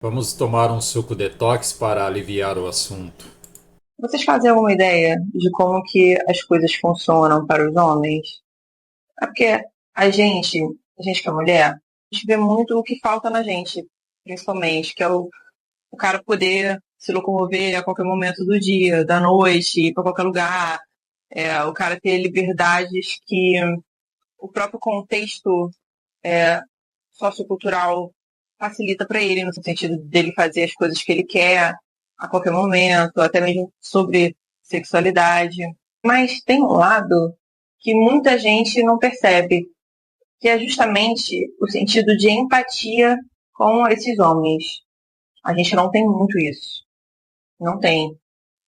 Vamos tomar um suco detox para aliviar o assunto. Vocês fazem alguma ideia de como que as coisas funcionam para os homens? É porque a gente que é mulher, a gente vê muito o que falta na gente, principalmente, que é o cara poder se locomover a qualquer momento do dia, da noite, ir para qualquer lugar, o cara ter liberdades que o próprio contexto sociocultural facilita para ele, no sentido dele fazer as coisas que ele quer a qualquer momento, até mesmo sobre sexualidade. Mas tem um lado que muita gente não percebe, que é justamente o sentido de empatia com esses homens. A gente não tem muito isso. Não tem.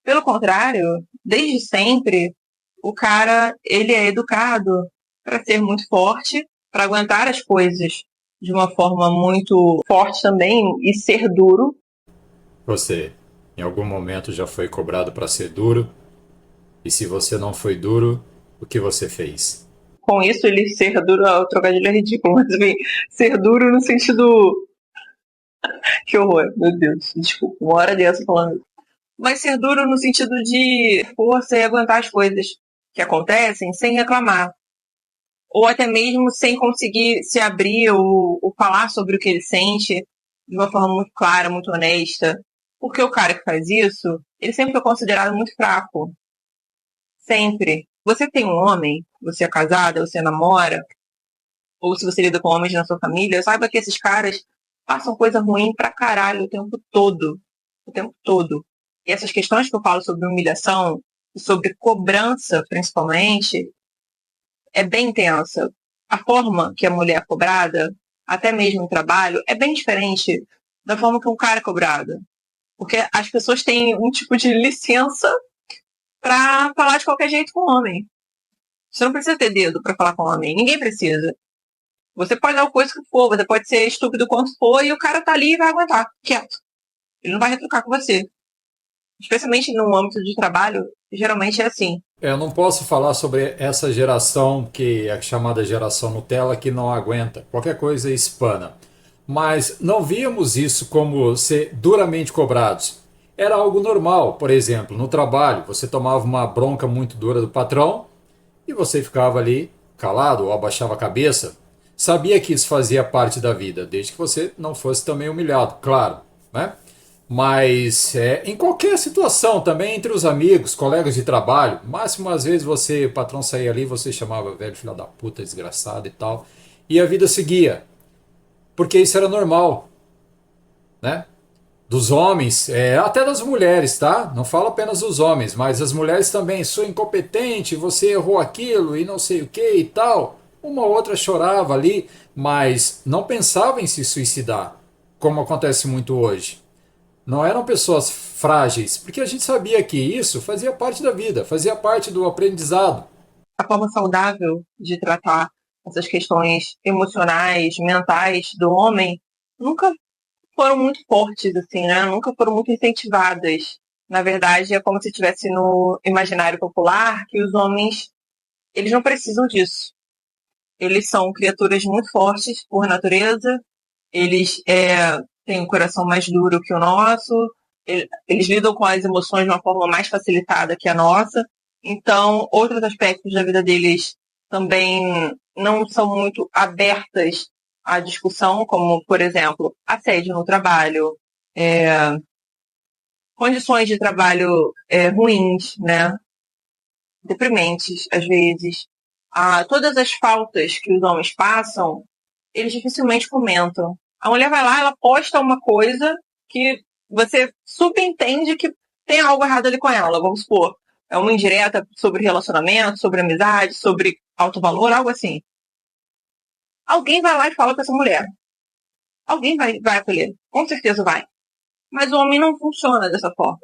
Pelo contrário, desde sempre, o cara, ele é educado para ser muito forte, para aguentar as coisas de uma forma muito forte também e ser duro. Você, em algum momento, já foi cobrado para ser duro? E se você não foi duro, o que você fez? Com isso, ele ser duro, o trocadilho é ridículo, mas bem, ser duro no sentido. Que horror, meu Deus, desculpa, uma hora dessa falando. Mas ser duro no sentido de força e aguentar as coisas que acontecem sem reclamar. Ou até mesmo sem conseguir se abrir ou falar sobre o que ele sente de uma forma muito clara, muito honesta. Porque o cara que faz isso, ele sempre foi considerado muito fraco. Sempre. Você tem um homem, você é casada, você namora, ou se você lida com homens na sua família, saiba que esses caras passam coisa ruim pra caralho o tempo todo. O tempo todo. E essas questões que eu falo sobre humilhação, sobre cobrança, principalmente, é bem tensa. A forma que a mulher é cobrada, até mesmo no trabalho, é bem diferente da forma que um cara é cobrado. Porque as pessoas têm um tipo de licença pra falar de qualquer jeito com o homem. Você não precisa ter dedo pra falar com o homem. Ninguém precisa. Você pode dar o coisa que for, você pode ser estúpido quanto for, e o cara tá ali e vai aguentar, quieto. Ele não vai retrucar com você. Especialmente no âmbito de trabalho, geralmente é assim. Eu não posso falar sobre essa geração que é chamada geração Nutella que não aguenta. Qualquer coisa espana. Mas não víamos isso como ser duramente cobrados. Era algo normal. Por exemplo, no trabalho, você tomava uma bronca muito dura do patrão e você ficava ali calado ou abaixava a cabeça. Sabia que isso fazia parte da vida, desde que você não fosse também humilhado, claro, né? Mas em qualquer situação, também entre os amigos, colegas de trabalho, máximo às vezes você, o patrão saía ali, você chamava velho filho da puta, desgraçado e tal, e a vida seguia, porque isso era normal, né? Dos homens, até das mulheres, tá? Não falo apenas dos homens, mas as mulheres também. Sou incompetente, você errou aquilo e não sei o que e tal. Uma ou outra chorava ali, mas não pensava em se suicidar, como acontece muito hoje. Não eram pessoas frágeis, porque a gente sabia que isso fazia parte da vida, fazia parte do aprendizado. A forma saudável de tratar essas questões emocionais, mentais do homem nunca foram muito fortes, assim, né? Nunca foram muito incentivadas. Na verdade, é como se tivesse no imaginário popular que os homens, eles não precisam disso. Eles são criaturas muito fortes por natureza, eles têm um coração mais duro que o nosso, eles lidam com as emoções de uma forma mais facilitada que a nossa. Então, outros aspectos da vida deles também não são muito abertas à discussão, como, por exemplo, assédio no trabalho, é, condições de trabalho ruins, né? Deprimentes, às vezes. Todas as faltas que os homens passam, eles dificilmente comentam. A mulher vai lá, ela posta uma coisa que você subentende que tem algo errado ali com ela, vamos supor. É uma indireta sobre relacionamento, sobre amizade, sobre alto valor, algo assim. Alguém vai lá e fala pra essa mulher. Alguém vai acolher. Com certeza vai. Mas o homem não funciona dessa forma.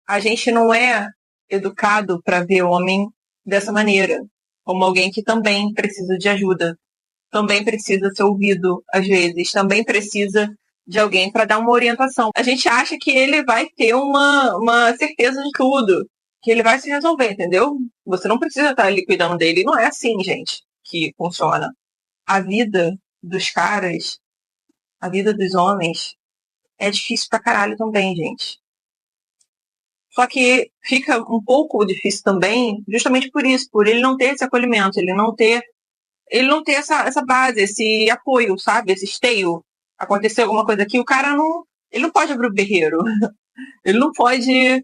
A gente não é educado para ver o homem dessa maneira, como alguém que também precisa de ajuda, também precisa ser ouvido às vezes, também precisa de alguém para dar uma orientação. A gente acha que ele vai ter uma certeza de tudo, que ele vai se resolver, entendeu? Você não precisa estar ali cuidando dele. Não é assim, gente, que funciona. A vida dos caras, a vida dos homens, é difícil pra caralho também, gente. Só que fica um pouco difícil também, justamente por isso, por ele não ter esse acolhimento, ele não ter essa base, esse apoio, sabe? Esse esteio. Aconteceu alguma coisa aqui, o cara não. Ele não pode abrir o berreiro. Ele não pode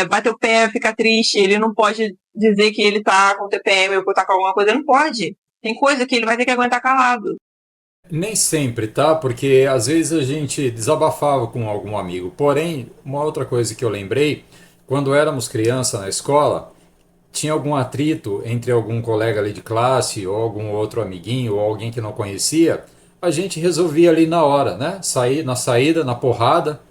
bater o pé, ficar triste, ele não pode dizer que ele tá com TPM ou que tá com alguma coisa, ele não pode. Tem coisa que ele vai ter que aguentar calado. Nem sempre, tá? Porque às vezes a gente desabafava com algum amigo. Porém, uma outra coisa que eu lembrei, quando éramos criança na escola, tinha algum atrito entre algum colega ali de classe ou algum outro amiguinho ou alguém que não conhecia, a gente resolvia ali na hora, né? Sair na saída, na porrada,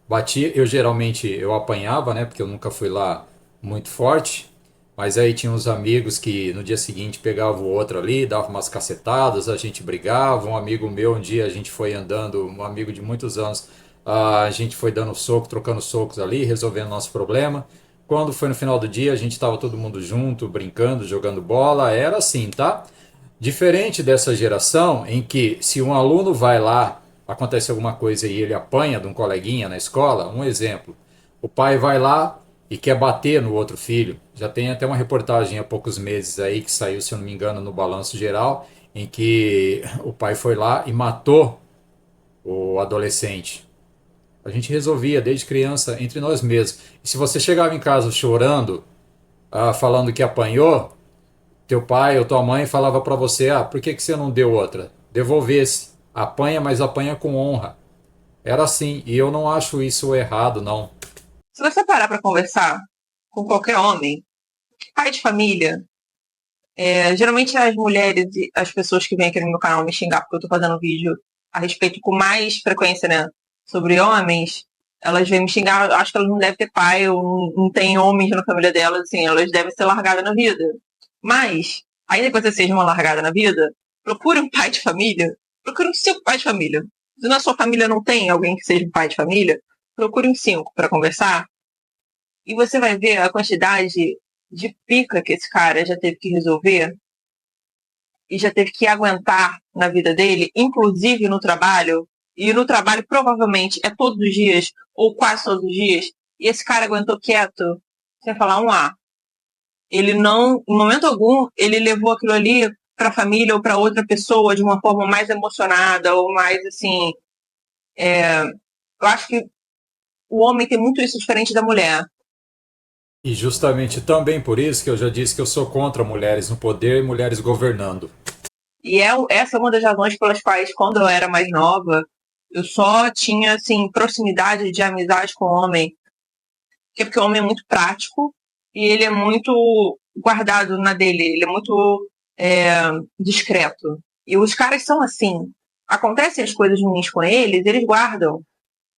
batia. Eu geralmente eu apanhava, né? Porque eu nunca fui lá muito forte. Mas aí tinha uns amigos que no dia seguinte pegavam o outro ali, davam umas cacetadas, a gente brigava. Um amigo meu, um dia a gente foi andando, um amigo de muitos anos, a gente foi dando soco, trocando socos ali, resolvendo nosso problema. Quando foi no final do dia, a gente estava todo mundo junto, brincando, jogando bola, era assim, tá? Diferente dessa geração em que se um aluno vai lá, acontece alguma coisa e ele apanha de um coleguinha na escola, um exemplo, o pai vai lá e quer bater no outro filho. Já tem até uma reportagem há poucos meses aí que saiu, se eu não me engano, no Balanço Geral, em que o pai foi lá e matou o adolescente. A gente resolvia desde criança entre nós mesmos. E se você chegava em casa chorando, falando que apanhou, teu pai ou tua mãe falava para você, por que você não deu outra? Devolvesse. Apanha, mas apanha com honra. Era assim, e eu não acho isso errado, não. Se você parar pra conversar com qualquer homem, pai de família, geralmente as mulheres e as pessoas que vêm aqui no meu canal me xingar porque eu tô fazendo vídeo a respeito com mais frequência, né, sobre homens, elas vêm me xingar, acho que elas não devem ter pai ou não tem homens na família delas, assim, elas devem ser largadas na vida. Mas, ainda que você seja uma largada na vida, procure um pai de família, procure um 5 pai de família. Se na sua família não tem alguém que seja um pai de família, procure um 5 para conversar e você vai ver a quantidade de pica que esse cara já teve que resolver e já teve que aguentar na vida dele, inclusive no trabalho. E no trabalho provavelmente é todos os dias, ou quase todos os dias. E esse cara aguentou quieto, sem falar um A. Ele não, em momento algum, ele levou aquilo ali para a família ou para outra pessoa de uma forma mais emocionada ou mais assim. Eu acho que o homem tem muito isso diferente da mulher. E justamente também por isso que eu já disse que eu sou contra mulheres no poder e mulheres governando. E essa é uma das razões pelas quais, quando eu era mais nova, eu só tinha assim proximidade de amizade com o homem, porque o homem é muito prático e ele é muito guardado na dele, ele é muito discreto. E os caras são assim. Acontecem as coisas ruins com eles guardam.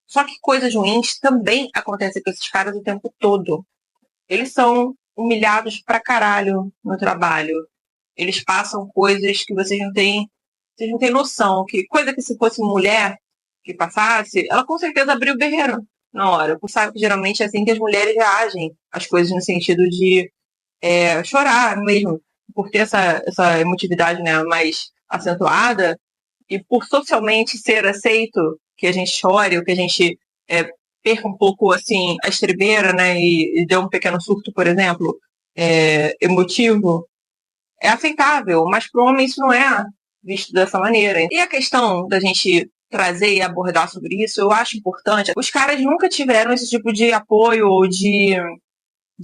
Só que coisas ruins também acontecem com esses caras o tempo todo. Eles são humilhados pra caralho no trabalho. Eles passam coisas que vocês não têm noção. Que coisa que se fosse mulher que passasse, ela com certeza abriu o berreiro na hora. Você sabe que geralmente é assim que as mulheres reagem às coisas no sentido de chorar mesmo, por ter essa emotividade, né, mais acentuada e por socialmente ser aceito que a gente chore, ou que a gente perca um pouco assim a estribeira, né, e dê um pequeno surto, por exemplo, emotivo, é aceitável, mas para o homem isso não é visto dessa maneira. E a questão da gente trazer e abordar sobre isso, eu acho importante. Os caras nunca tiveram esse tipo de apoio ou de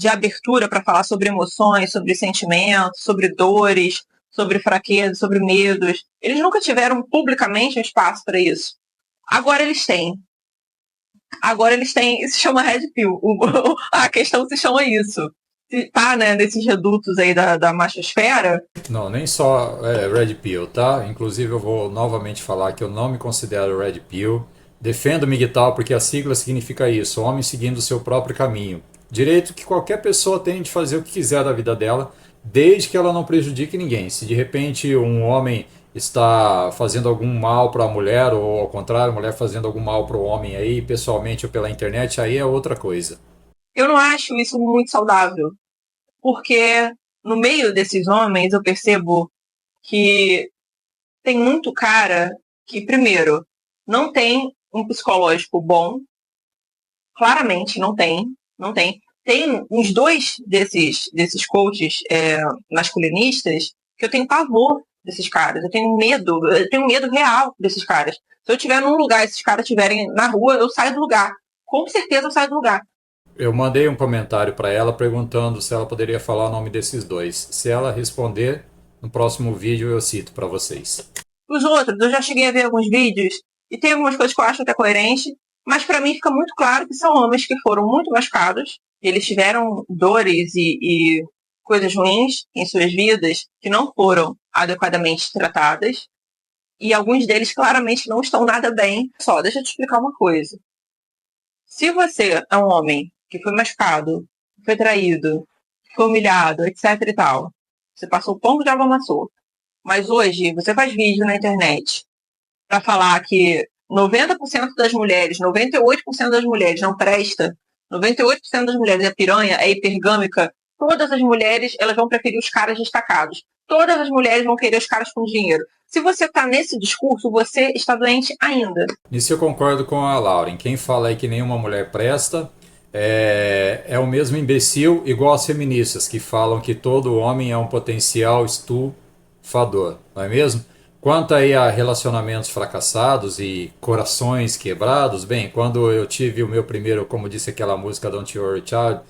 abertura para falar sobre emoções, sobre sentimentos, sobre dores, sobre fraqueza, sobre medos. Eles nunca tiveram publicamente um espaço para isso. Agora eles têm. Agora eles têm, isso se chama Red Pill. A questão se chama isso. Tá, né, nesses redutos aí da machosfera. Não, nem só Red Pill, tá? Inclusive eu vou novamente falar que eu não me considero Red Pill. Defendo o MGTOW porque a sigla significa isso, homem seguindo o seu próprio caminho. Direito que qualquer pessoa tem de fazer o que quiser da vida dela, desde que ela não prejudique ninguém. Se de repente um homem está fazendo algum mal para a mulher, ou ao contrário, a mulher fazendo algum mal para o homem aí, pessoalmente ou pela internet, aí é outra coisa. Eu não acho isso muito saudável, porque no meio desses homens eu percebo que tem muito cara que, primeiro, não tem um psicológico bom. Claramente não tem. Não tem. Tem uns dois desses coaches masculinistas que eu tenho pavor desses caras. Eu tenho medo real desses caras. Se eu estiver num lugar e esses caras estiverem na rua, eu saio do lugar. Com certeza eu saio do lugar. Eu mandei um comentário para ela perguntando se ela poderia falar o nome desses dois. Se ela responder, no próximo vídeo eu cito para vocês. Os outros, eu já cheguei a ver alguns vídeos e tem algumas coisas que eu acho até coerente, mas para mim fica muito claro que são homens que foram muito machucados, eles tiveram dores e coisas ruins em suas vidas que não foram adequadamente tratadas, e alguns deles claramente não estão nada bem. Só, deixa eu te explicar uma coisa. Se você é um homem que foi machucado, foi traído, foi humilhado, etc e tal, você passou o ponto de água amassou, mas hoje você faz vídeo na internet para falar que 90% das mulheres, 98% das mulheres não presta, 98% das mulheres é piranha, é hipergâmica, todas as mulheres elas vão preferir os caras destacados. Todas as mulheres vão querer os caras com dinheiro. Se você está nesse discurso, você está doente ainda. Nisso eu concordo com a Lauren. Quem fala aí que nenhuma mulher presta é o mesmo imbecil, igual as feministas, que falam que todo homem é um potencial estuprador, não é mesmo? Quanto aí a relacionamentos fracassados e corações quebrados, bem, quando eu tive o meu primeiro, como disse aquela música Don't You Worry Child,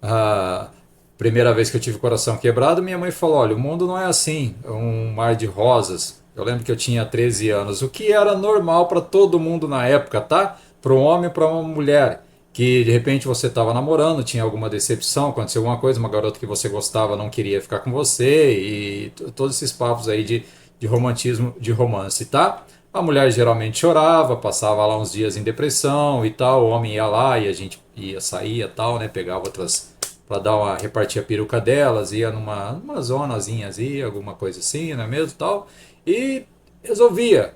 a primeira vez que eu tive o coração quebrado, minha mãe falou, olha, o mundo não é assim, é um mar de rosas. Eu lembro que eu tinha 13 anos, o que era normal para todo mundo na época, tá? Para um homem e para uma mulher. Que de repente você estava namorando, tinha alguma decepção, aconteceu alguma coisa, uma garota que você gostava não queria ficar com você, e todos esses papos aí de romantismo, de romance, tá? A mulher geralmente chorava, passava lá uns dias em depressão e tal, o homem ia lá e a gente ia sair e tal, né? Pegava outras para dar uma repartir a peruca delas, ia numa zonazinha assim, alguma coisa assim, não é mesmo, tal, e resolvia,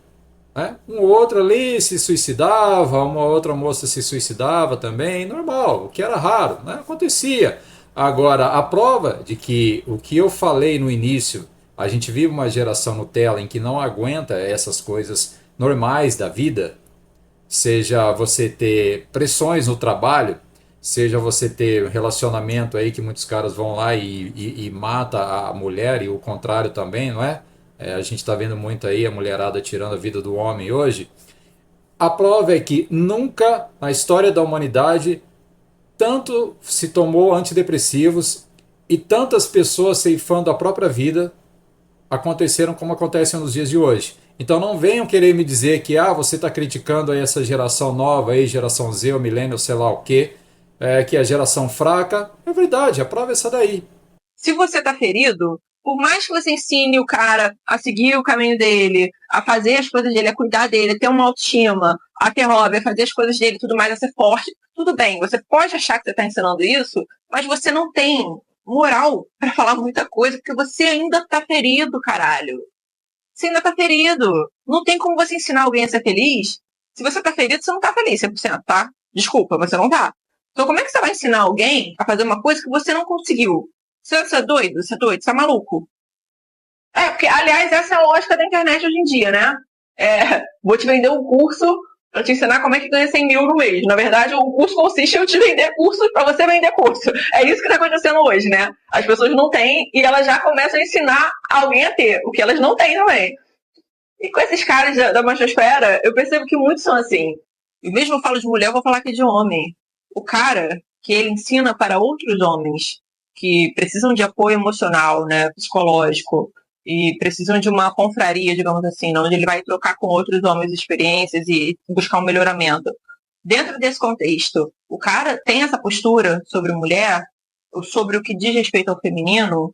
né? Um ou outro ali se suicidava, uma outra moça se suicidava também, normal, o que era raro, né? Acontecia. Agora, a prova de que o que eu falei no início, a gente vive uma geração Nutella em que não aguenta essas coisas normais da vida, seja você ter pressões no trabalho, seja você ter relacionamento aí que muitos caras vão lá e mata a mulher e o contrário também, não é? A gente está vendo muito aí a mulherada tirando a vida do homem hoje. A prova é que nunca na história da humanidade tanto se tomou antidepressivos e tantas pessoas ceifando a própria vida aconteceram como acontecem nos dias de hoje. Então não venham querer me dizer que você está criticando aí essa geração nova, aí, geração Z, ou milênio, sei lá o quê, que é a geração fraca. É verdade, a prova é essa daí. Se você está ferido, por mais que você ensine o cara a seguir o caminho dele, a fazer as coisas dele, a cuidar dele, a ter uma autoestima, a ter hobby, a fazer as coisas dele, tudo mais, a ser forte, tudo bem, você pode achar que você está ensinando isso, mas você não tem moral para falar muita coisa, porque você ainda está ferido, caralho. Você ainda tá ferido. Não tem como você ensinar alguém a ser feliz. Se você tá ferido, você não tá feliz 100%, tá? Desculpa, você não tá. Então como é que você vai ensinar alguém a fazer uma coisa que você não conseguiu? Você é doido? Você é doido? Você é maluco? Porque, aliás, essa é a lógica da internet hoje em dia, né? Vou te vender um curso pra te ensinar como é que ganha 100 mil no mês. Na verdade, o curso consiste em te vender curso pra você vender curso. É isso que tá acontecendo hoje, né? As pessoas não têm e elas já começam a ensinar alguém a ter, o que elas não têm também. E com esses caras da machosfera, eu percebo que muitos são assim. E mesmo eu falo de mulher, eu vou falar aqui de homem. O cara que ele ensina para outros homens que precisam de apoio emocional, né, psicológico, e precisam de uma confraria, digamos assim, onde ele vai trocar com outros homens experiências e buscar um melhoramento. Dentro desse contexto, o cara tem essa postura sobre mulher, ou sobre o que diz respeito ao feminino.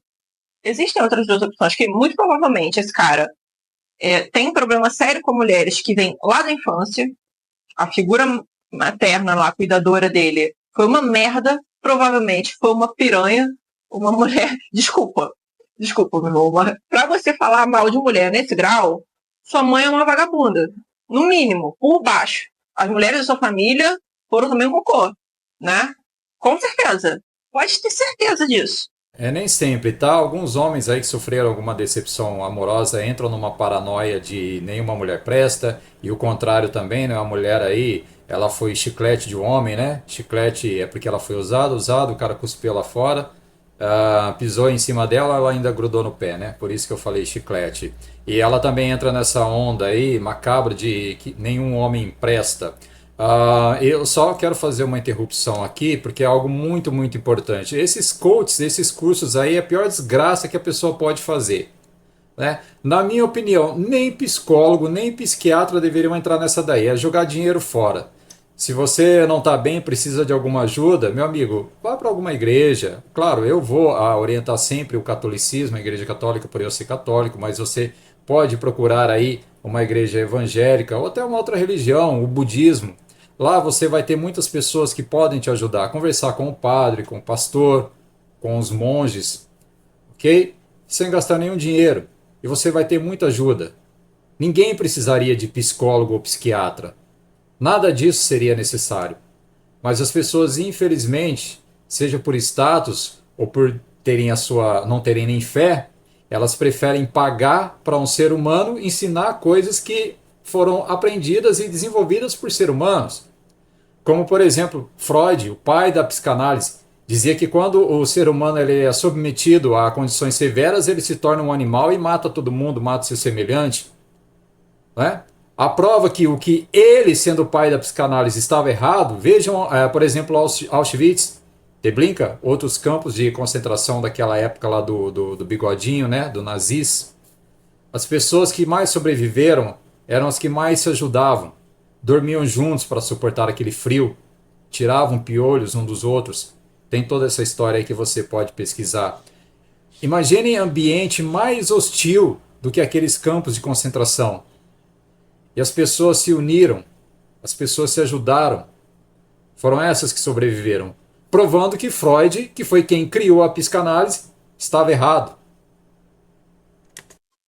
Existem outras duas opções, que muito provavelmente esse cara tem um problema sério com mulheres que vem lá da infância, a figura materna lá, a cuidadora dele, foi uma merda, provavelmente foi uma piranha, uma mulher, desculpa, meu irmão, mas pra você falar mal de mulher nesse grau, sua mãe é uma vagabunda. No mínimo, por baixo. As mulheres da sua família foram também um cocô, né? Com certeza. Pode ter certeza disso. É nem sempre, tá? Alguns homens aí que sofreram alguma decepção amorosa entram numa paranoia de nenhuma mulher presta, e o contrário também, né? Uma mulher aí, ela foi chiclete de um homem, né? Chiclete é porque ela foi usada, o cara cuspiu lá fora, pisou em cima dela, ela ainda grudou no pé, né? Por isso que eu falei chiclete. E ela também entra nessa onda aí macabra de que nenhum homem presta. Eu só quero fazer uma interrupção aqui, porque é algo muito, muito importante. Esses coaches, esses cursos aí, é a pior desgraça que a pessoa pode fazer, né? Na minha opinião, nem psicólogo, nem psiquiatra deveriam entrar nessa daí. É jogar dinheiro fora. Se você não está bem, precisa de alguma ajuda, meu amigo, vá para alguma igreja. Claro, eu vou orientar sempre o catolicismo, a igreja católica, por eu ser católico, mas você pode procurar aí uma igreja evangélica ou até uma outra religião, o budismo. Lá você vai ter muitas pessoas que podem te ajudar a conversar com o padre, com o pastor, com os monges, ok? Sem gastar nenhum dinheiro. E você vai ter muita ajuda. Ninguém precisaria de psicólogo ou psiquiatra. Nada disso seria necessário. Mas as pessoas, infelizmente, seja por status ou por terem a sua, não terem nem fé, elas preferem pagar para um ser humano ensinar coisas que foram aprendidas e desenvolvidas por seres humanos. Como, por exemplo, Freud, o pai da psicanálise, dizia que quando o ser humano ele é submetido a condições severas, ele se torna um animal e mata todo mundo, mata seu semelhante. Né? A prova que o que ele, sendo o pai da psicanálise, estava errado, vejam, por exemplo, Auschwitz, Treblinka, outros campos de concentração daquela época lá do bigodinho, né, do nazis. As pessoas que mais sobreviveram eram as que mais se ajudavam, dormiam juntos para suportar aquele frio, tiravam piolhos um dos outros. Tem toda essa história aí que você pode pesquisar. Imaginem ambiente mais hostil do que aqueles campos de concentração. E as pessoas se uniram, as pessoas se ajudaram. Foram essas que sobreviveram. Provando que Freud, que foi quem criou a psicanálise, estava errado.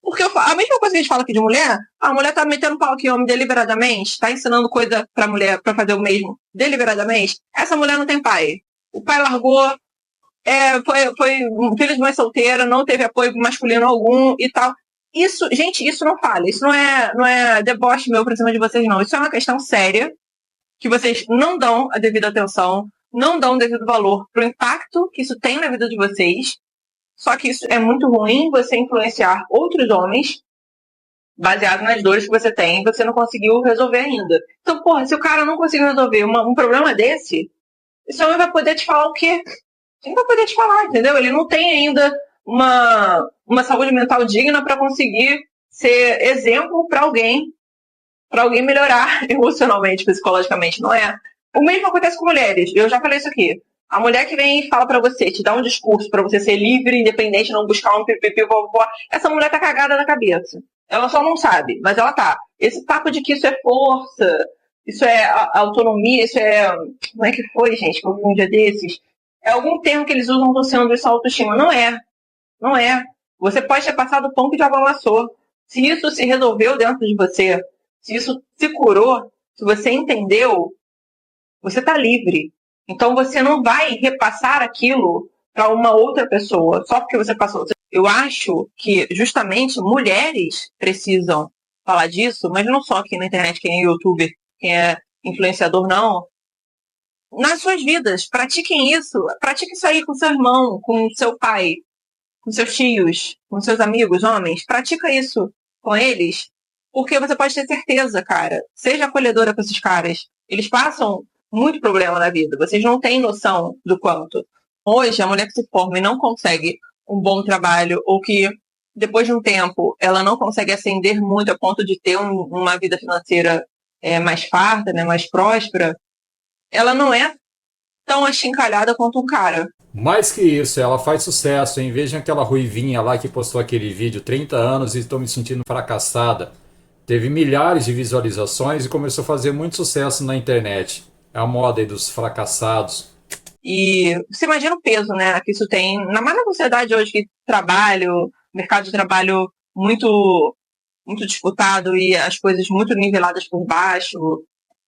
Porque a mesma coisa que a gente fala aqui de mulher, a mulher tá metendo pau aqui, homem, deliberadamente, tá ensinando coisa pra mulher pra fazer o mesmo, deliberadamente. Essa mulher não tem pai. O pai largou, foi um filho de mãe solteira, não teve apoio masculino algum e tal. Isso, gente, isso não falha. Isso não é deboche meu pra cima de vocês, não. Isso é uma questão séria, que vocês não dão a devida atenção, não dão o devido valor pro impacto que isso tem na vida de vocês. Só que isso é muito ruim, você influenciar outros homens baseado nas dores que você tem e você não conseguiu resolver ainda. Então, porra, se o cara não conseguiu resolver um problema desse, esse homem vai poder te falar o quê? Ele vai poder te falar, entendeu? Ele não tem ainda uma saúde mental digna para conseguir ser exemplo para alguém melhorar emocionalmente, psicologicamente, não é? O mesmo acontece com mulheres. Eu já falei isso aqui. A mulher que vem e fala pra você, te dá um discurso pra você ser livre, independente, não buscar um pipipi, vovó, essa mulher tá cagada na cabeça. Ela só não sabe, mas ela tá. Esse papo de que isso é força, isso é autonomia, isso é... Como é que foi, gente? Que eu vi um dia desses. É algum termo que eles usam associando isso à autoestima. Não é. Não é. Você pode ter passado o pão que o diabo amassou. Se isso se resolveu dentro de você, se isso se curou, se você entendeu, você está livre. Então você não vai repassar aquilo para uma outra pessoa só porque você passou. Eu acho que justamente mulheres precisam falar disso, mas não só aqui na internet, quem é youtuber, quem é influenciador, não. Nas suas vidas, pratiquem isso. Pratique isso aí com seu irmão, com seu pai, com seus tios, com seus amigos, homens. Pratica isso com eles, porque você pode ter certeza, cara. Seja acolhedora com esses caras. Eles passam muito problema na vida. Vocês não têm noção do quanto. Hoje, a mulher que se forma e não consegue um bom trabalho, ou que depois de um tempo ela não consegue ascender muito a ponto de ter uma vida financeira mais farta, né, mais próspera, ela não é tão achincalhada quanto um cara. Mais que isso, ela faz sucesso, hein? Veja aquela ruivinha lá que postou aquele vídeo, 30 anos e estou me sentindo fracassada. Teve milhares de visualizações e começou a fazer muito sucesso na internet. É a moda aí dos fracassados. E você imagina o peso, né, que isso tem, na mais na sociedade hoje, que trabalho, mercado de trabalho muito, muito disputado e as coisas muito niveladas por baixo.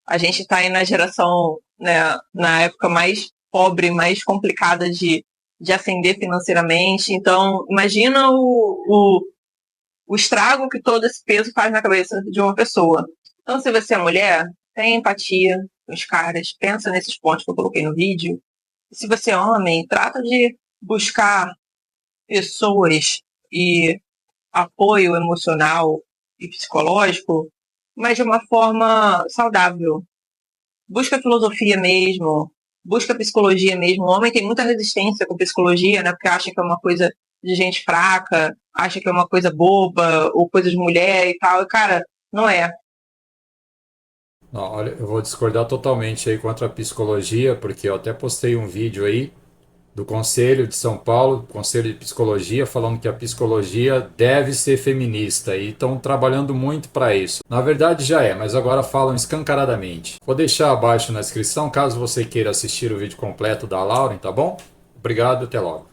A gente está aí na geração, né, na época mais pobre, mais complicada de de ascender financeiramente. Então, imagina o estrago que todo esse peso faz na cabeça de uma pessoa. Então, se você é mulher, tenha empatia com os caras, pensa nesses pontos que eu coloquei no vídeo. Se você é homem, trata de buscar pessoas e apoio emocional e psicológico, mas de uma forma saudável. Busca filosofia mesmo, busca psicologia mesmo. O homem tem muita resistência com psicologia, né? Porque acha que é uma coisa de gente fraca, acha que é uma coisa boba, ou coisa de mulher e tal. E, cara, não é. Não, olha, eu vou discordar totalmente aí contra a psicologia, porque eu até postei um vídeo aí do Conselho de São Paulo, Conselho de Psicologia, falando que a psicologia deve ser feminista e estão trabalhando muito para isso. Na verdade já é, mas agora falam escancaradamente. Vou deixar abaixo na descrição caso você queira assistir o vídeo completo da Lauren, tá bom? Obrigado e até logo.